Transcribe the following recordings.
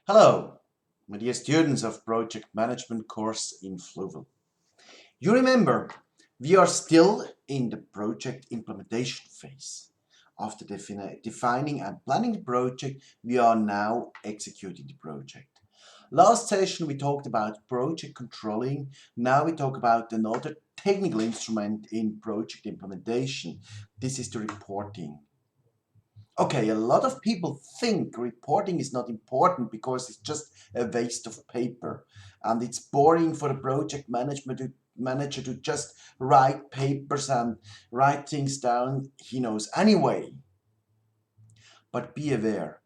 Hello, my dear students of Project Management course in Fluval. You remember, we are still in the project implementation phase. After defining and planning the project, we are now executing the project. Last session we talked about project controlling. Now we talk about another technical instrument in project implementation. This is the reporting. Okay, a lot of people think reporting is not important because it's just a waste of paper and it's boring for the project manager to just write papers and write things down he knows anyway. But be aware,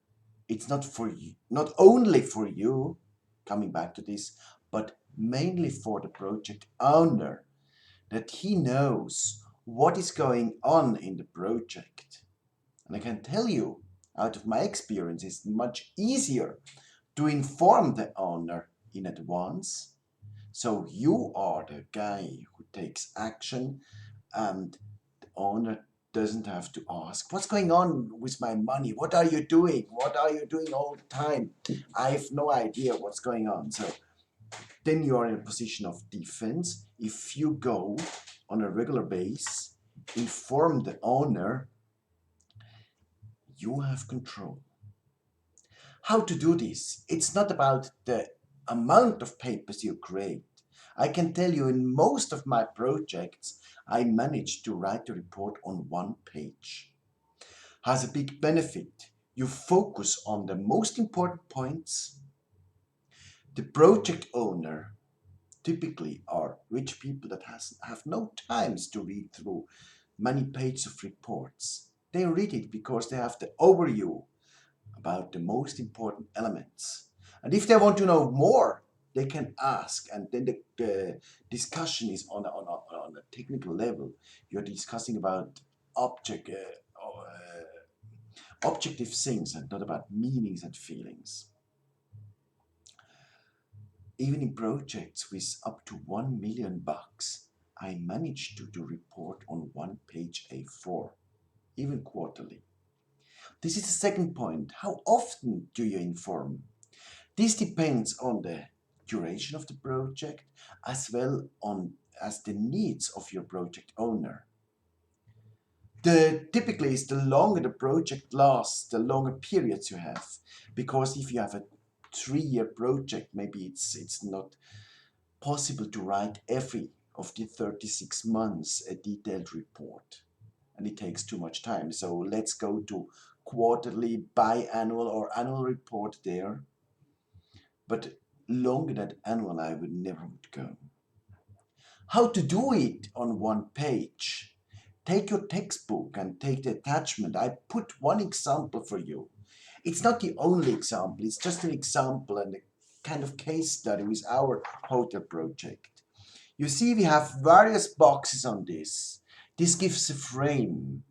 it's not for you, not only for you, coming back to this, but mainly for the project owner, that he knows what is going on in the project. And I can tell you, out of my experience, it's much easier to inform the owner in advance. So you are the guy who takes action and the owner doesn't have to ask, what's going on with my money? What are you doing? What are you doing all the time? I have no idea what's going on. So then you are in a position of defense. If you go on a regular basis, inform the owner, you have control. How to do this? It's not about the amount of papers you create. I can tell you in most of my projects, I managed to write a report on one page. Has a big benefit. You focus on the most important points. The project owner typically are rich people that have no times to read through many pages of reports. They read it because they have the overview about the most important elements. And if they want to know more, they can ask, and then the discussion is on a technical level. You're discussing about objective things and not about meanings and feelings. Even in projects with up to 1 million bucks, I managed to do report on one page A4, even quarterly. This is the second point. How often do you inform? This depends on the duration of the project as well as the needs of your project owner. Typically is the longer the project lasts, the longer periods you have. Because if you have a 3-year project, maybe it's not possible to write every of the 36 months a detailed report. And it takes too much time. So let's go to quarterly, biannual or annual report there. But longer than annual I would never go. How to do it on one page? Take your textbook and take the attachment. I put one example for you. It's not the only example, it's just an example and a kind of case study with our hotel project. You see, we have various boxes on this. This gives a frame.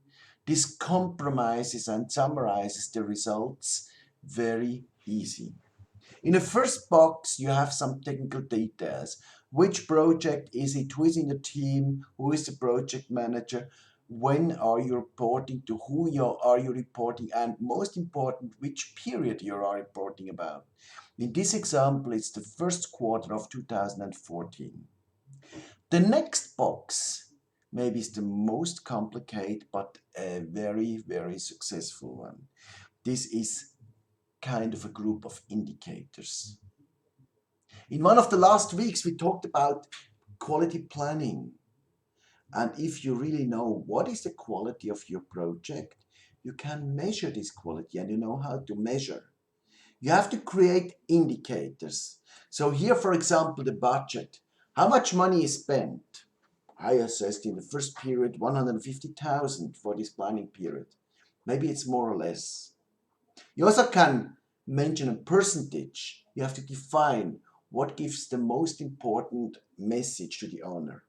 This compromises and summarizes the results very easy. In the first box, you have some technical details. Which project is it? Who is in the team? Who is the project manager? When are you reporting? To who are you reporting? And most important, which period you are reporting about. In this example, it's the first quarter of 2014. The next box maybe is the most complicated, but a very, very successful one. This is kind of a group of indicators. In one of the last weeks, we talked about quality planning. And if you really know what is the quality of your project, you can measure this quality and you know how to measure. You have to create indicators. So here, for example, the budget. How much money is spent? I assessed in the first period 150,000 for this planning period. Maybe it's more or less. You also can mention a percentage. You have to define what gives the most important message to the owner.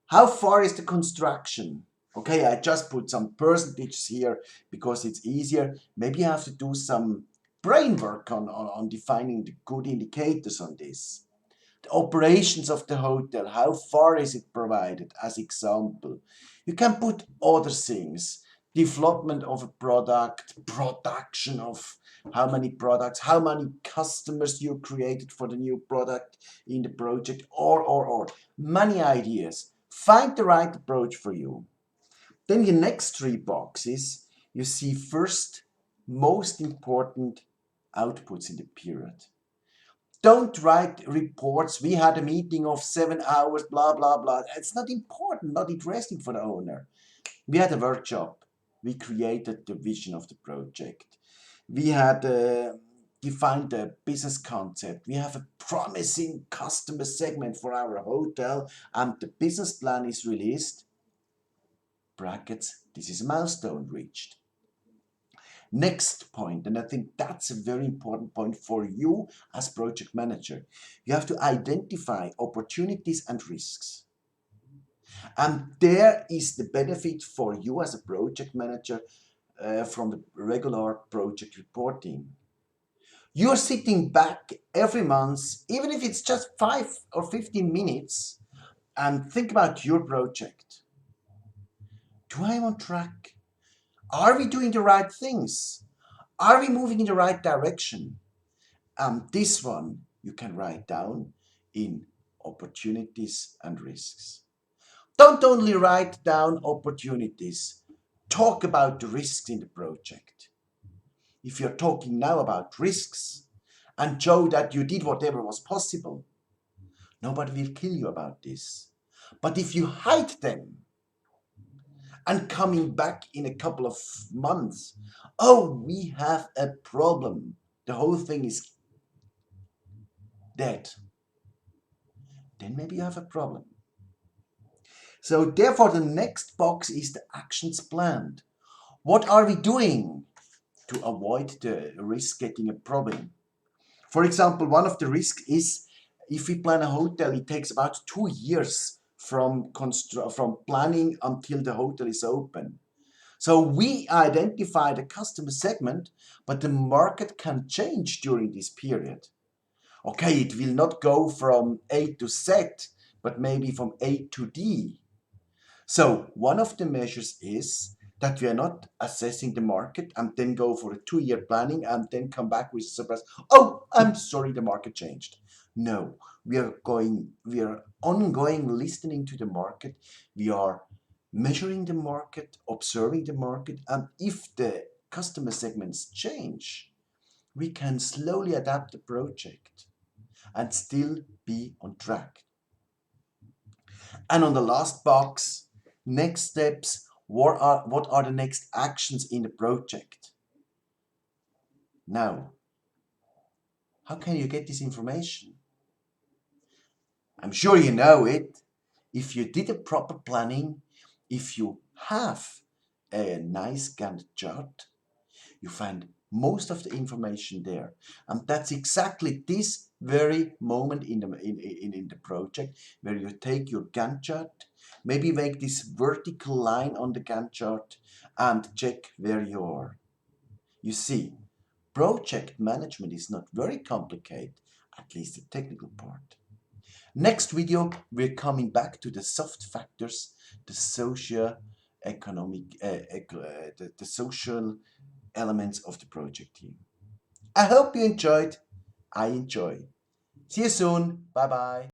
How far is the construction? Okay, I just put some percentages here because it's easier. Maybe you have to do some brain work on defining the good indicators on this. The operations of the hotel, how far is it provided as example? You can put other things. development of a product, production of how many products, how many customers you created for the new product in the project, or many ideas. Find the right approach for you. Then the next three boxes, you see first, most important outputs in the period. Don't write reports, we had a meeting of 7 hours, blah, blah, blah. It's not important, not interesting for the owner. We had a workshop. We created the vision of the project. We had defined a business concept. We have a promising customer segment for our hotel, and the business plan is released. Brackets, this is a milestone reached. Next point, and I think that's a very important point for you as project manager. You have to identify opportunities and risks. And there is the benefit for you as a project manager from the regular project reporting. You're sitting back every month, even if it's just 5 or 15 minutes, and think about your project. Do I am on track? Are we doing the right things? Are we moving in the right direction? This one you can write down in opportunities and risks. Don't only write down opportunities. Talk about the risks in the project. If you're talking now about risks and show that you did whatever was possible, nobody will kill you about this. But if you hide them and coming back in a couple of months, oh, we have a problem, the whole thing is dead, then maybe you have a problem. So therefore the next box is the actions planned. What are we doing to avoid the risk getting a problem? For example, one of the risks is if we plan a hotel, it takes about 2 years from planning until the hotel is open. So we identify the customer segment, but the market can change during this period. Okay, it will not go from A to Z, but maybe from A to D. So one of the measures is that we are not assessing the market and then go for a 2-year planning and then come back with a surprise. Oh, I'm sorry, the market changed. No, we are ongoing listening to the market. We are measuring the market, observing the market, and if the customer segments change, we can slowly adapt the project and still be on track. And on the last box, next steps, what are the next actions in the project? Now, how can you get this information? I'm sure you know it. If you did a proper planning, if you have a nice Gantt chart, you find most of the information there. And that's exactly this very moment in the project where you take your Gantt chart, maybe make this vertical line on the Gantt chart and check where you are. You see, project management is not very complicated, at least the technical part. Next video, we're coming back to the soft factors, the socio-economic, the social elements of the project team. I hope you enjoyed. I enjoy. See you soon. Bye bye.